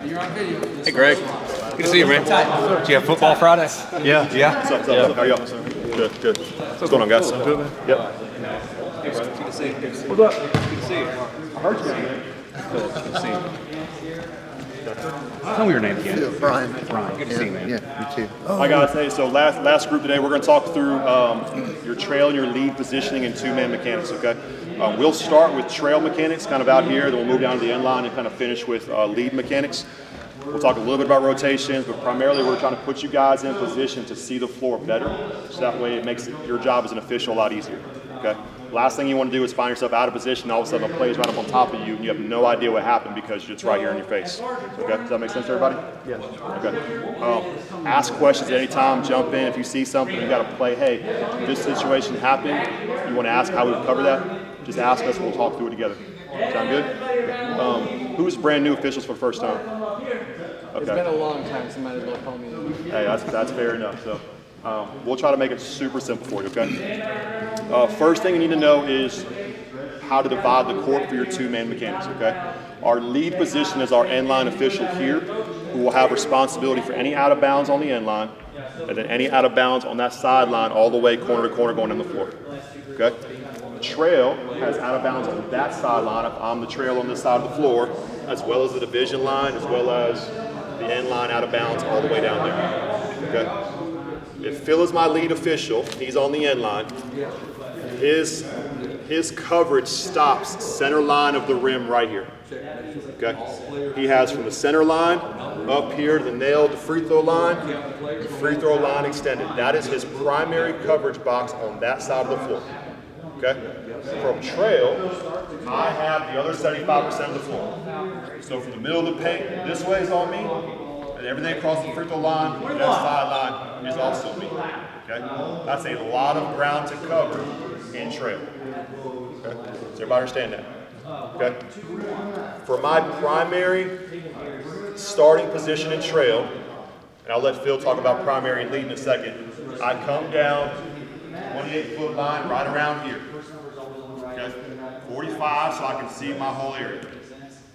Hey, Greg. Good to see you, man. Do you have football Friday? Yeah. Yeah? What's up? How are y'all? Good, good. What's going on, guys? Good, man. Yep. Good to see you. What's up? Good to see you. I heard you, man. Good to see you. Tell me your name again. Brian. Brian. Good to see you, man. Yeah, you too. Hi, guys. Hey, so last group today, we're going to talk through your trail and your lead positioning and two-man mechanics, okay? We'll start with trail mechanics kind of out here, then we'll move down to the end line and kind of finish with lead mechanics. We'll talk a little bit about rotations, but primarily we're trying to put you guys in position to see the floor better, so that way it makes your job as an official a lot easier, okay? Last thing you want to do is find yourself out of position, all of a sudden a play is right up on top of you, and you have no idea what happened because it's right here in your face. Okay, does that make sense to everybody? Yes. Okay. Ask questions at any time, jump in. If you see something, you got to play, hey, this situation happened, you want to ask how we would cover that, just ask us and we'll talk through it together. Sound good? Who's brand new officials for the first time? Okay. It's been a long time, so might as well call me. Hey, that's fair enough. So we'll try to make it super simple for you, okay? First thing you need to know is how to divide the court for your two-man mechanics, okay? Our lead position is our end line official here, who will have responsibility for any out of bounds on the end line, and then any out of bounds on that sideline all the way corner to corner going down the floor, okay? The trail has out of bounds on that sideline if I'm the trail on this side of the floor, as well as the division line, as well as the end line out of bounds all the way down there, okay? If Phil is my lead official, he's on the end line, his coverage stops center line of the rim right here, okay? He has from the center line up here to the nail to free throw line, the free throw line extended. That is his primary coverage box on that side of the floor, okay? From trail, I have the other 75% of the floor. So from the middle of the paint, this way is on me, and everything across the free throw line, that sideline is also me, okay? That's a lot of ground to cover in trail, okay? Does everybody understand that? Okay? For my primary starting position in trail, and I'll let Phil talk about primary and lead in a second, I come down 28-foot line right around here, okay? 45 so I can see my whole area,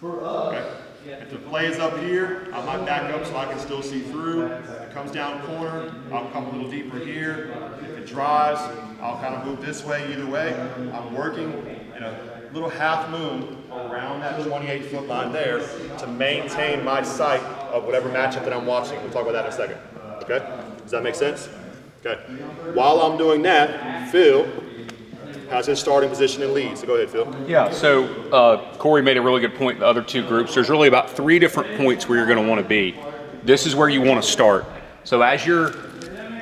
okay? If the play is up here, I might back up so I can still see through. If it comes down corner, I'll come a little deeper here. If it drives, I'll kind of move this way either way. I'm working in a little half moon around that 28-foot line there to maintain my sight of whatever matchup that I'm watching. We'll talk about that in a second, okay? Does that make sense? Okay. While I'm doing that, Phil has his starting position in lead. So go ahead, Phil. Yeah, so Corey made a really good point in the other two groups. There's really about 3 different points where you're going to want to be. This is where you want to start. So as you're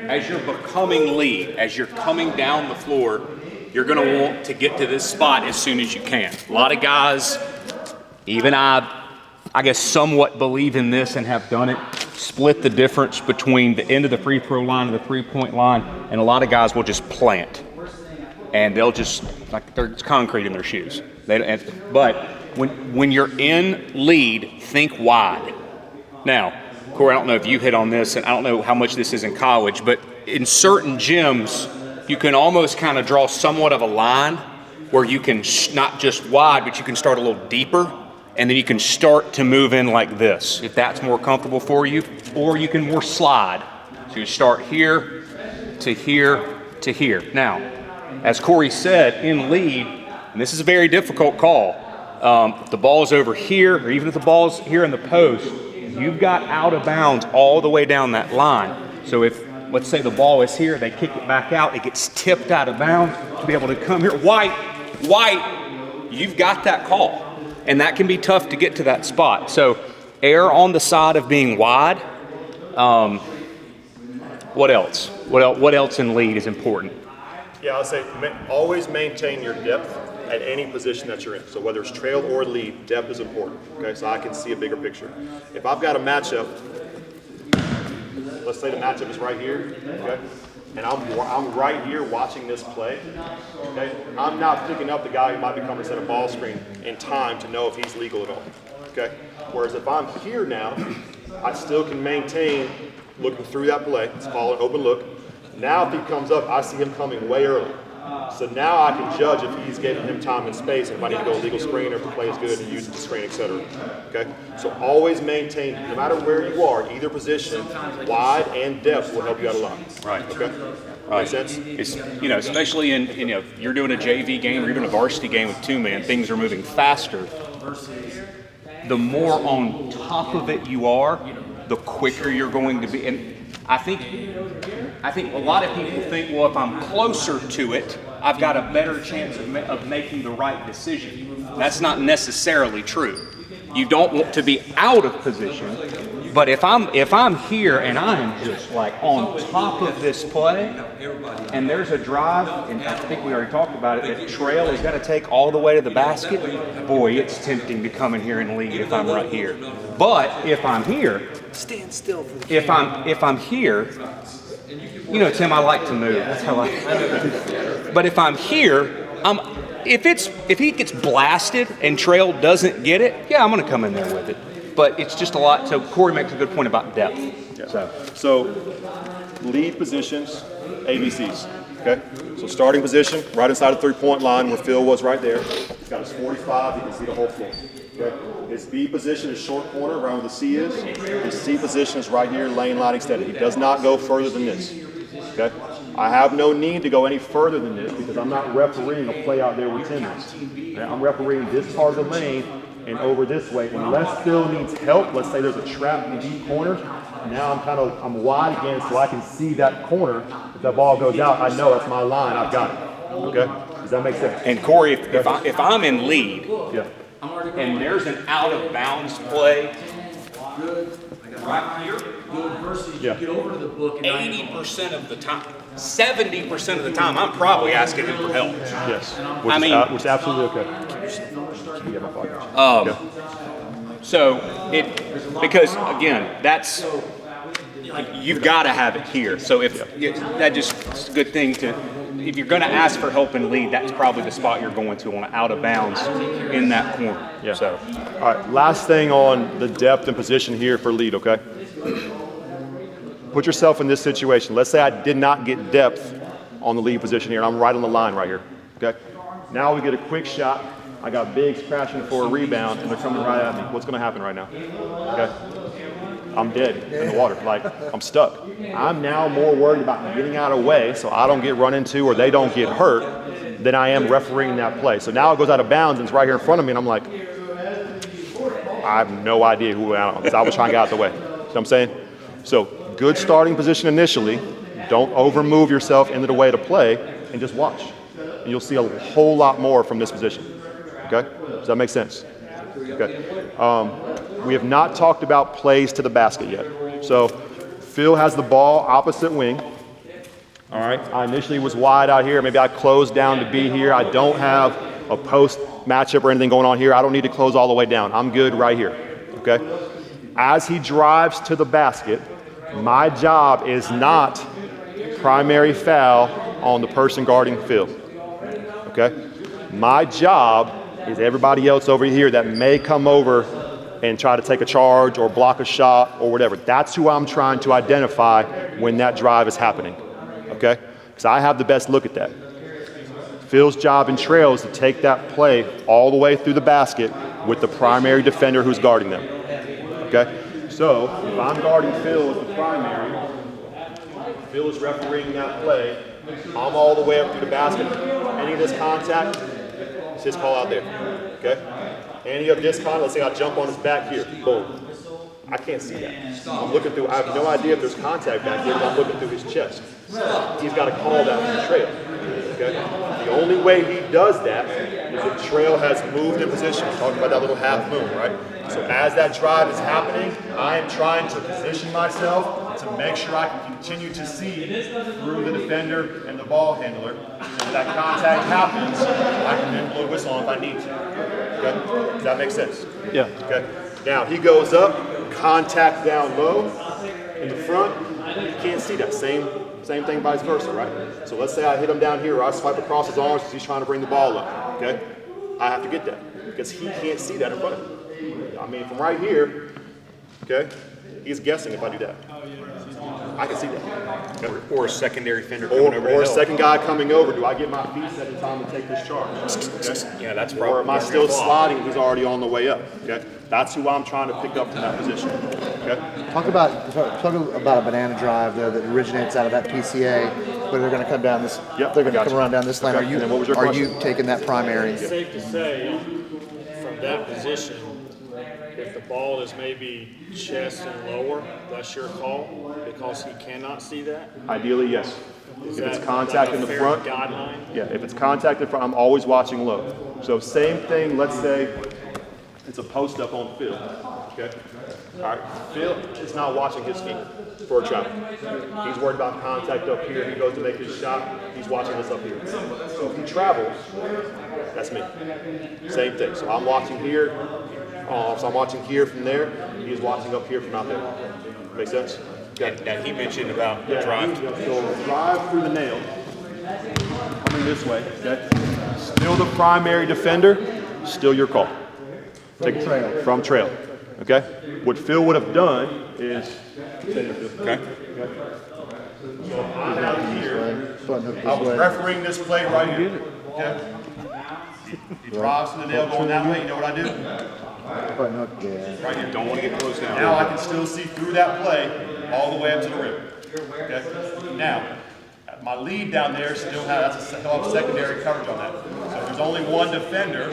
becoming lead, as you're coming down the floor, you're going to want to get to this spot as soon as you can. A lot of guys, even I guess somewhat believe in this and have done it, split the difference between the end of the free throw line and the three-point line, and a lot of guys will just plant. And they'll just, like, there's concrete in their shoes. But when you're in lead, think wide. Now, Corey, I don't know if you hit on this, and I don't know how much this is in college, but in certain gyms, you can almost kind of draw somewhat of a line where you can, not just wide, but you can start a little deeper, and then you can start to move in like this, if that's more comfortable for you, or you can more slide. So you start here to here to here. Now, as Corey said, in lead, and this is a very difficult call, if the ball's over here, or even if the ball's here in the post, you've got out of bounds all the way down that line. So if, let's say the ball is here, they kick it back out, it gets tipped out of bounds to be able to come here. White, you've got that call. And that can be tough to get to that spot. So err on the side of being wide. What else? What else in lead is important? Yeah, I'll say always maintain your depth at any position that you're in. So whether it's trail or lead, depth is important, okay? So I can see a bigger picture. If I've got a matchup, let's say the matchup is right here, okay? And I'm right here watching this play, okay? I'm not picking up the guy who might be coming to set a ball screen in time to know if he's legal at all, okay? Whereas if I'm here now, I still can maintain looking through that play. It's called an open look. Now if he comes up, I see him coming way early. So now I can judge if he's giving him time and space, and if I need to go legal screen or if the play is good and use the screen, etc. Okay? So always maintain, no matter where you are, either position, wide and depth will help you out a lot. Right. Okay? Right. Make sense? It's, especially in, if you're doing a JV game or you're doing a varsity game with two-man, things are moving faster. The more on top of it you are, the quicker you're going to be. And I think a lot of people think, well, if I'm closer to it, I've got a better chance of making the right decision. That's not necessarily true. You don't want to be out of position, but if I'm here and I'm just like on top of this play, and there's a drive, and I think we already talked about it, that trail has got to take all the way to the basket, boy, it's tempting to come in here and lead if I'm right here. But if I'm here, Stand still for the if I'm here, Tim, I like to move. That's how I. But if I'm here, if he gets blasted and trail doesn't get it, yeah, I'm going to come in there with it. But it's just a lot. So Corey makes a good point about depth. Yeah. So lead positions, ABCs. Okay. So starting position, right inside the three-point line where Phil was right there. He's got his 45. You can see the whole floor. Okay. His B position is short corner, around where the C is. His C position is right here, lane line extended. He does not go further than this. Okay. I have no need to go any further than this because I'm not refereeing a play out there with Tim is. Okay? I'm refereeing this part of the lane and over this way. Unless Phil needs help, let's say there's a trap in the deep corner. Now I'm wide again so I can see that corner. If that ball goes out, I know it's my line. I've got it. Okay. Does that make sense? And Corey, if I'm in lead, Yeah. and there's an out of bounds play, right here, Yeah. 80% of the time, 70% of the time, I'm probably asking him for help. Yes. Which is absolutely okay. Yeah, my fault. Okay. So because again, that's, you've got to have it here. So it's a good thing if you're going to ask for help and lead, that's probably the spot you're going to on out of bounds in that corner. Yeah. So, all right, last thing on the depth and position here for lead, okay? Put yourself in this situation. Let's say I did not get depth on the lead position here, and I'm right on the line right here, okay? Now we get a quick shot. I got Biggs crashing for a rebound, and they're coming right at me. What's going to happen right now? Okay? I'm dead in the water. Like, I'm stuck. I'm now more worried about getting out of the way so I don't get run into or they don't get hurt than I am refereeing that play. So now it goes out of bounds, and it's right here in front of me, and I'm like, I have no idea who I am because I was trying to get out of the way. You know what I'm saying? So good starting position initially. Don't over move yourself into the way to play and just watch. And you'll see a whole lot more from this position. Okay? Does that make sense? Okay. We have not talked about plays to the basket yet. So Phil has the ball opposite wing. All right. I initially was wide out here. Maybe I closed down to be here. I don't have a post matchup or anything going on here. I don't need to close all the way down. I'm good right here. Okay. As he drives to the basket, my job is not primary foul on the person guarding Phil. Okay. My job is everybody else over here that may come over and try to take a charge or block a shot or whatever. That's who I'm trying to identify when that drive is happening, okay? Because I have the best look at that. Phil's job in trail is to take that play all the way through the basket with the primary defender who's guarding them, okay? So if I'm guarding Phil as the primary, Phil is refereeing that play, I'm all the way up through the basket. Any of this contact, it's his call out there, okay? Any of this contact, let's say I jump on his back here, boom. I can't see that. I'm looking through, I have no idea if there's contact back here, but I'm looking through his chest. He's got to call that from the trail, okay? The only way he does that is if trail has moved in position. We're talking about that little half moon, right? So as that drive is happening, I am trying to position myself to make sure I can continue to see through the defender and the ball handler. So when that contact happens, I can then blow a whistle on if I need to. Okay? Does that make sense? Yeah. Okay. Now he goes up, contact down low in the front. You can't see that. Same thing vice versa, right? So let's say I hit him down here or I swipe across his arms because he's trying to bring the ball up. Okay? I have to get that because he can't see that in front of him. I mean, from right here, okay, he's guessing if I do that. I can see that. Okay. Or a secondary fender coming over to Or a help. second guy coming over. Do I get my feet set in time to take this charge? Okay. Yeah, that's Or probably. am I still sliding? He's already on the way up. Okay. That's who I'm trying to pick up from that position. Okay. Talk about a banana drive though that originates out of that PCA, where they're going to come down this. Yep, they're going I to got come you. around down this lane. Okay, Are you and then what was your are question? you taking that primary? It's safe to say, from that position, if the ball is maybe chest and lower, that's your call, because he cannot see that? Ideally, yes. Is If it's that contact like in a the fair front, guideline? yeah, if it's contact in front, I'm always watching low. So same thing, let's say it's a post up on Phil, okay? All right, Phil is not watching his feet for a travel. He's worried about contact up here. He goes to make his shot, he's watching this up here. So if he travels, that's me. Same thing, so I'm watching here, so I'm watching here from there, he's watching up here from out there. Make sense? Okay. And he mentioned about the Yeah, drive. so drive through the nail, coming this way, okay? Still the primary defender, still your call. Take trail. From trail, okay? What Phil would have done is, Okay. so I'm out here, Button hook I this was way. refereeing this play right here, okay? He drives to the nail going that way, you know what I do? Button hook. Yeah. Right here. Don't want to get close now. Now I can still see through that play all the way up to the rim. Okay? Now, my lead down there still has he'll have secondary coverage on that. So if there's only one defender,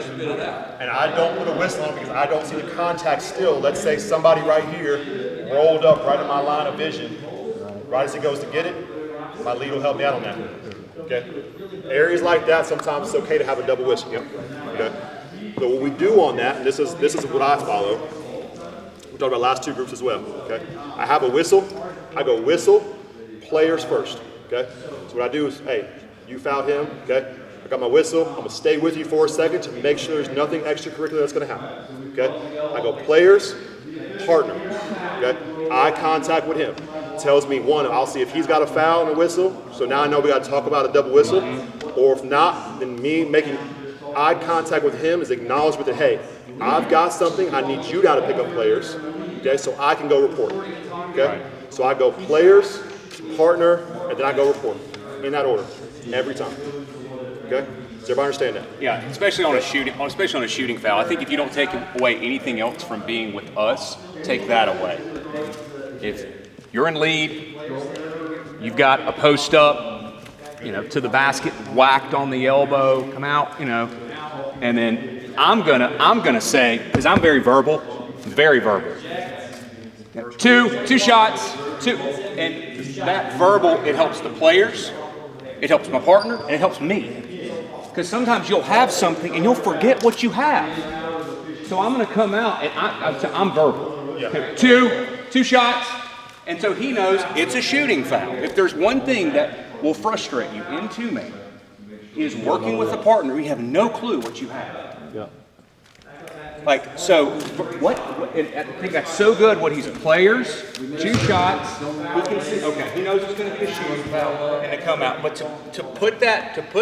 and I don't put a whistle on because I don't see the contact still, let's say somebody right here rolled up right in my line of vision, right as he goes to get it, my lead will help me out on that. Okay? Areas like that, sometimes it's okay to have a double whistle. Yep. Okay? So what we do on that, and this is what I follow. We talked about last two groups as well. Okay, I have a whistle. I go whistle, players first. Okay, so what I do is, hey, you fouled him. Okay, I got my whistle. I'm gonna stay with you for a second to make sure there's nothing extracurricular that's gonna happen. Okay, I go players, partner. Okay, eye contact with him. Tells me one, I'll see if he's got a foul and a whistle. So now I know we got to talk about a double whistle. Or if not, then me making eye contact with him is acknowledgement that, hey, I've got something, I need you now to pick up players, okay, so I can go report, okay? So I go players, partner, and then I go report, in that order, every time, okay? Does everybody understand that? Yeah, especially on a shooting foul. I think if you don't take away anything else from being with us, take that away. If you're in lead, you've got a post up, to the basket, whacked on the elbow, come out, and then I'm gonna say, because I'm very verbal. Two shots, and that verbal, it helps the players, it helps my partner, and it helps me. Because sometimes you'll have something and you'll forget what you have. So I'm gonna come out and I'm verbal. Yeah. Two shots, and so he knows it's a shooting foul. If there's one thing that will frustrate you in two-man, is working with a partner, you have no clue what you have. Yeah. Like, so, and I think that's so good what he's players, two shots, he can see, okay, he knows it's going to be a shooting foul, and to come out. But to put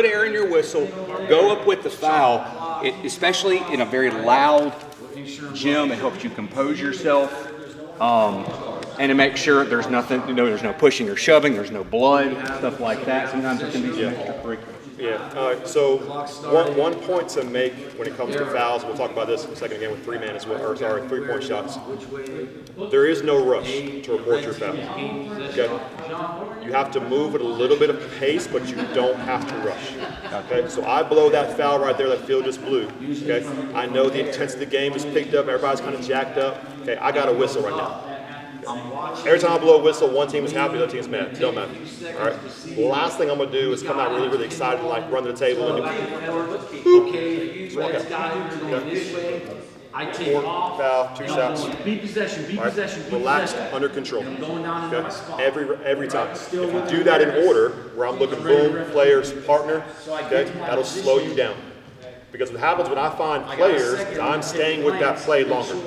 air in your whistle, go up with the foul, especially in a very loud gym, it helps you compose yourself. And to make sure there's nothing, there's no pushing or shoving, there's no blood, stuff like that. Sometimes it can be some extracurricular. Yeah, so one point to make when it comes to fouls, we'll talk about this in a second again with three-man as well, or sorry, three-point shots. There is no rush to report your foul. Okay? You have to move at a little bit of pace, but you don't have to rush. Okay? So I blow that foul right there that Phil just blew. Okay? I know the intensity of the game is picked up, everybody's kind of jacked up. Okay, I got a whistle right now. Every time I blow a whistle, one team is happy, the other team is mad. It don't matter. All right. The last thing I'm gonna do is come out really, really excited and like run to the table and do boop. Just walk out. I take Four, off. foul, two shots. Be possession, be All right. possession, be Relaxed, possession. under control. I'm going down into my spot. Every time. If you do that in order, where I'm looking boom, players, partner, okay, that'll slow you down. Because what happens when I find players, is I'm staying with that play longer.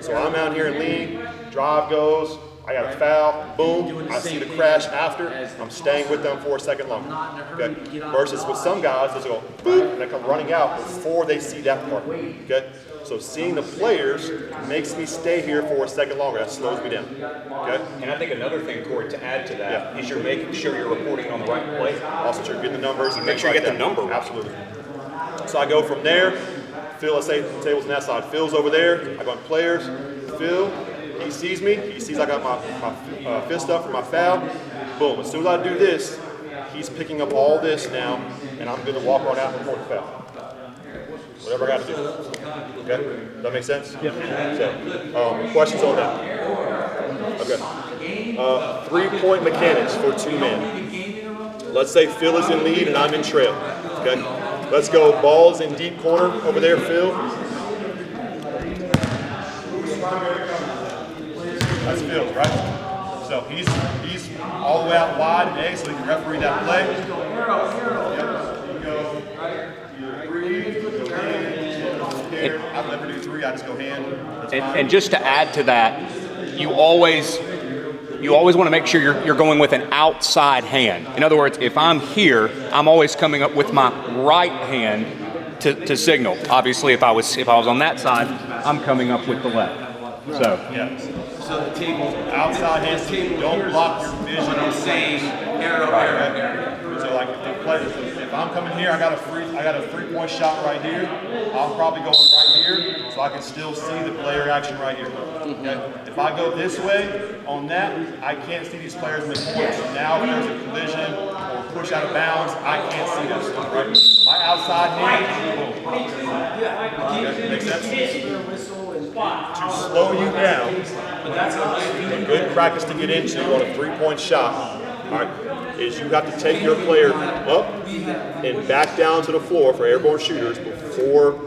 So I'm out here in lead, drive goes, I got a foul, boom, I see the crash after, I'm staying with them for a second longer. Okay? Versus with some guys, they'll go boom, and they come running out before they see that part. Okay? So seeing the players makes me stay here for a second longer. That slows me down. Okay? And I think another thing, Corey, to add to that is you're making sure you're reporting on the right play. Also, sure, get the numbers. And Make sure you get the number right. Absolutely. So I go from there. Phil, let's say the table's on that side. Phil's over there. I go on players. Phil, he sees me. He sees I got my fist up for my foul. Boom. As soon as I do this, he's picking up all this now, and I'm going to walk on out and report the foul. Whatever I got to do. Okay? Does that make sense? Yeah. So, questions on that? Okay. 3-point mechanics for 2-man. Let's say Phil is in lead and I'm in trail. Okay? Let's go. Ball's in deep corner over there, Phil. That's Phil's, right? So he's all the way out wide in A, so he can referee that play. Yep. You go either 3, go hand. I never do 3. I just go hand. And just to add to that, you always want to make sure you're going with an outside hand. In other words, if I'm here, I'm always coming up with my right hand to signal. Obviously, if I was on that side, I'm coming up with the left. So Yeah. So the table Outside hands, don't block your vision. I'm saying arrow. So like if I'm coming here, I got a 3-point shot right here. I'm probably going right here, so I can still see the player action right here. Okay? If I go this way on that, I can't see these players in the corner. So now if there's a collision or push out of bounds, I can't see this. Right? My outside hand, boom. Okay? Makes sense? To slow you down, a good practice to get into on a 3-point shot, all right, is you have to take your player up and back down to the floor for airborne shooters before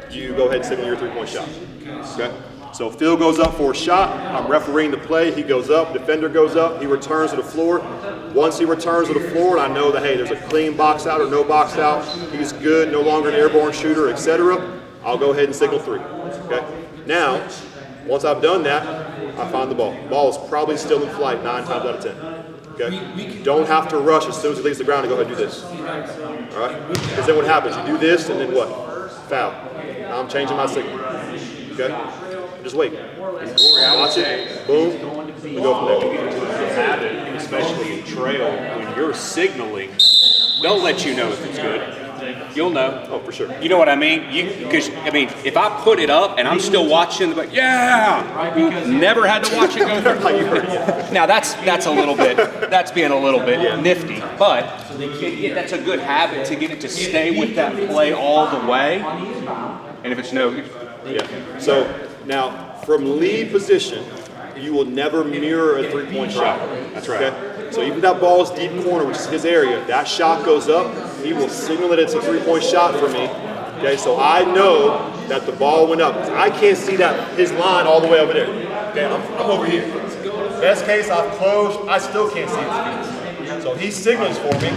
you go ahead and signal your 3-point shot. Okay? So Phil goes up for a shot, I'm refereeing the play, he goes up, defender goes up, he returns to the floor. Once he returns to the floor and I know that, hey, there's a clean box out or no box out, he's good, no longer an airborne shooter, etc., I'll go ahead and signal 3. Okay? Now, once I've done that, I find the ball. The ball is probably still in flight 9 times out of 10. Okay? You don't have to rush as soon as it leaves the ground and go ahead and do this. All right? Because then what happens? You do this and then what? Foul. Now I'm changing my signal. Okay? Just wait. Watch it. Boom. We go from there. habit, especially in trail, when you're signaling, they'll let you know if it's good. You'll know. Oh, for sure. You know what I mean? Because if I put it up and I'm still watching, but never had to watch it go through. Now that's a little bit. That's being a little bit nifty, but that's a good habit to get it to stay with that play all the way. And if it's no, yeah. So now from lead position, you will never mirror a three-point shot. That's right. Okay? So even if that ball is deep corner, which is his area, that shot goes up, he will signal that it's a three-point shot for me. Okay, so I know that the ball went up. I can't see that his line all the way over there. Okay, I'm over here. Best case, I've closed. I still can't see his feet. So he signals for me.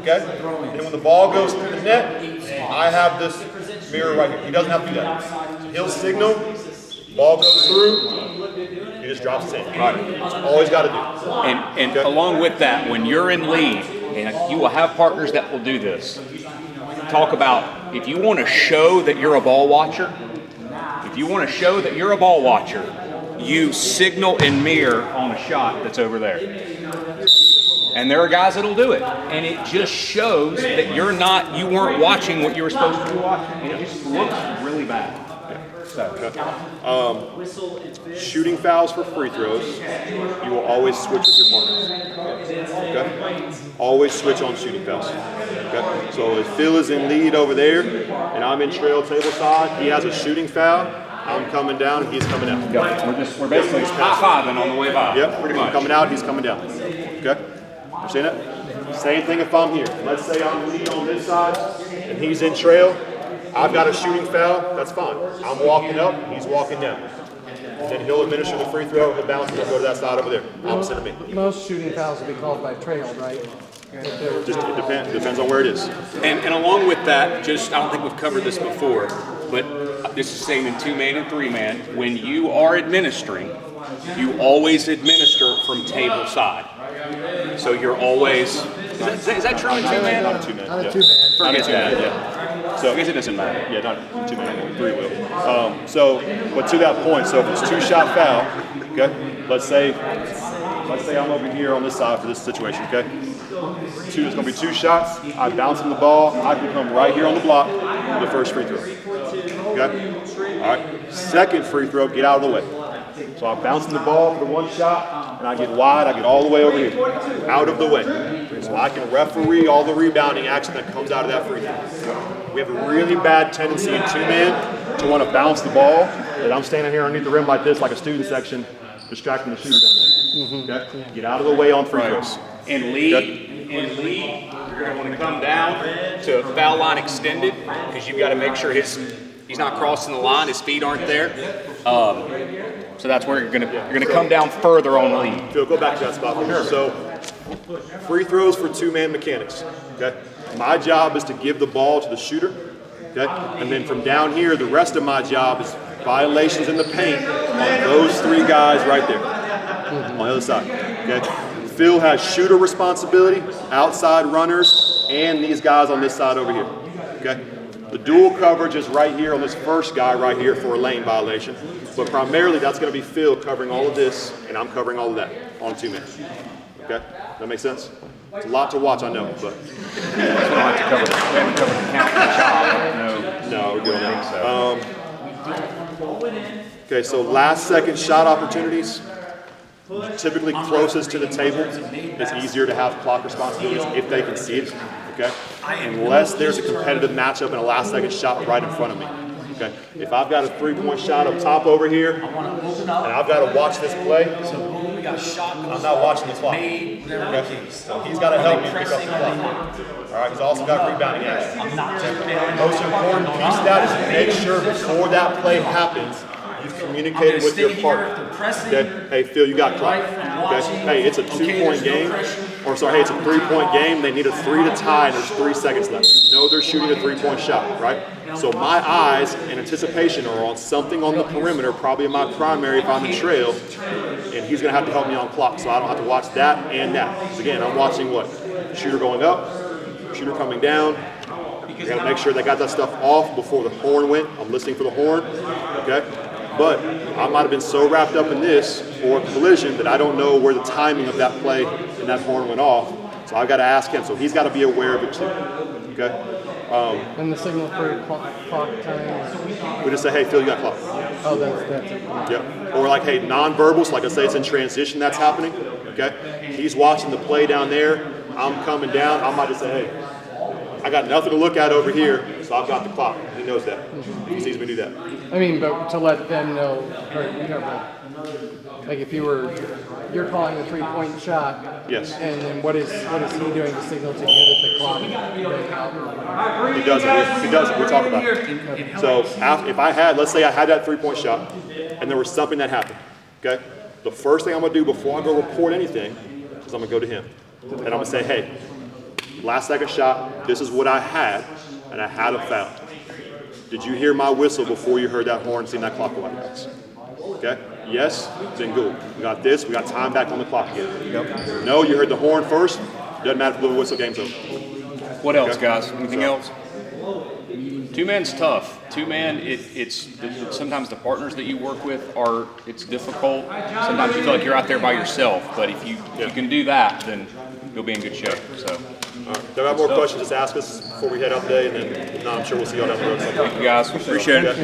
Okay, and when the ball goes through the net, I have this mirror right here. He doesn't have to do that. So he'll signal. Ball goes through. He just drops his hand. Right. That's always got to do. And along with that, when you're in lead, and you will have partners that will do this, talk about if you want to show that you're a ball watcher, you signal and mirror on a shot that's over there. And there are guys that'll do it. And it just shows that you weren't watching what you were supposed to be watching. And it just looks really bad. Shooting fouls for free throws, you will always switch with your partners. Okay? Always switch on shooting fouls. Okay? So if Phil is in lead over there and I'm in trail table side, he has a shooting foul, I'm coming down, he's coming out. Yep. We're basically high-fiving on the way by. Yep, pretty I'm much. coming out, he's coming down. Okay? Understand that? Same thing if I'm here. Let's say I'm lead on this side and he's in trail. I've got a shooting foul, that's fine. I'm walking up, he's walking down. Then he'll administer the free throw, he'll bounce, he'll go to that side over there, opposite of me. Most shooting fouls will be called by trail, right? Just it depends on where it is. And along with that, I don't think we've covered this before, but this is same in 2-man and 3-man. When you are administering, you always administer from table side. So you're always, is that true in 2-man? I'm a 2-man. Not a Yeah. two-man. Forget that. So I guess it doesn't matter. yeah, not too many, 3 will. But to that point, so if it's 2-shot foul, okay, let's say I'm over here on this side for this situation, okay? It's gonna be 2 shots, I bounce in the ball, I can come right here on the block for the first free throw, okay? All right, second free throw, get out of the way. So I bounce in the ball for the 1 shot, and I get wide, I get all the way over here, out of the way. So I can referee all the rebounding action that comes out of that free throw. We have a really bad tendency in 2-man to want to bounce the ball, and I'm standing here underneath the rim like this, like a student section, distracting the shooter down there. Okay? Get out of the way on free throws. And lead, you're going to want to come down to foul line extended because you've got to make sure he's not crossing the line, his feet aren't there. So that's where you're going to come down further on lead. Phil, go back to that spot for me. So, free throws for 2-man mechanics. Okay? My job is to give the ball to the shooter. Okay? And then from down here, the rest of my job is violations in the paint on those 3 guys right there on the other side. Okay? Phil has shooter responsibility, outside runners, and these guys on this side over here. Okay? The dual coverage is right here on this first guy right here for a lane violation. But primarily that's going to be Phil covering all of this, and I'm covering all of that on 2-man. Okay? That make sense? It's a lot to watch, I know, but. We don't have to cover the count of the shot. No, we're good on that. Okay, so last second shot opportunities. Typically closest to the table, it's easier to have clock responsibilities if they can see it, okay? Unless there's a competitive matchup and a last second shot right in front of me, okay? If I've got a 3-point shot up top over here, and I've got to watch this play, I'm not watching the clock, okay? So he's got to help me pick up the clock. All right, he's also got rebounding action. Most important piece of that is to make sure before that play happens, you've communicated with your partner. Okay? Hey, Phil, you got clock. Okay? Hey, it's a 2-point game. Or sorry, hey, it's a 3-point game. They need a 3 to tie, and there's 3 seconds left. You know they're shooting a 3-point shot, right? So my eyes in anticipation are on something on the perimeter, probably in my primary if I'm in trail, and he's going to have to help me on clock, so I don't have to watch that and that. Because again, I'm watching what? Shooter going up, shooter coming down. I got to make sure they got that stuff off before the horn went. I'm listening for the horn, okay? But I might have been so wrapped up in this or a collision that I don't know where the timing of that play and that horn went off. So I've got to ask him. So he's got to be aware of it too. Okay? And the signal for clock time. We just say, hey, Phil, you got clock. Oh, that's it. Yep. Or like, hey, nonverbals, like I say, it's in transition that's happening. Okay? He's watching the play down there. I'm coming down. I might just say, hey, I got nothing to look at over here, so I've got the clock. He knows that. He sees me do that. I mean, but to let them know, or, you know, but, like if you're calling the 3-point shot. Yes. And then what is he doing to signal to you that the clock is out? He doesn't. He doesn't. We'll talk about it. So if I had, let's say I had that 3-point shot, and there was something that happened, okay? The first thing I'm gonna do before I go report anything is I'm gonna go to him, and I'm gonna say, hey, last second shot, this is what I had, and I had a foul. Did you hear my whistle before you heard that horn, seen that clock go out? Okay? Yes? Then good. We got this, we got time back on the clock again. Yep. No, you heard the horn first, doesn't matter if the whistle game's over. What else, guys? Anything else? 2-man's tough. 2-man, it's sometimes the partners that you work with it's difficult. Sometimes you feel like you're out there by yourself, but if you can do that, then you'll be in good shape. So. All right. If you have more questions, just ask us before we head out today, and then if not, I'm sure we'll see y'all down the road sometime. Thank you guys. Appreciate it.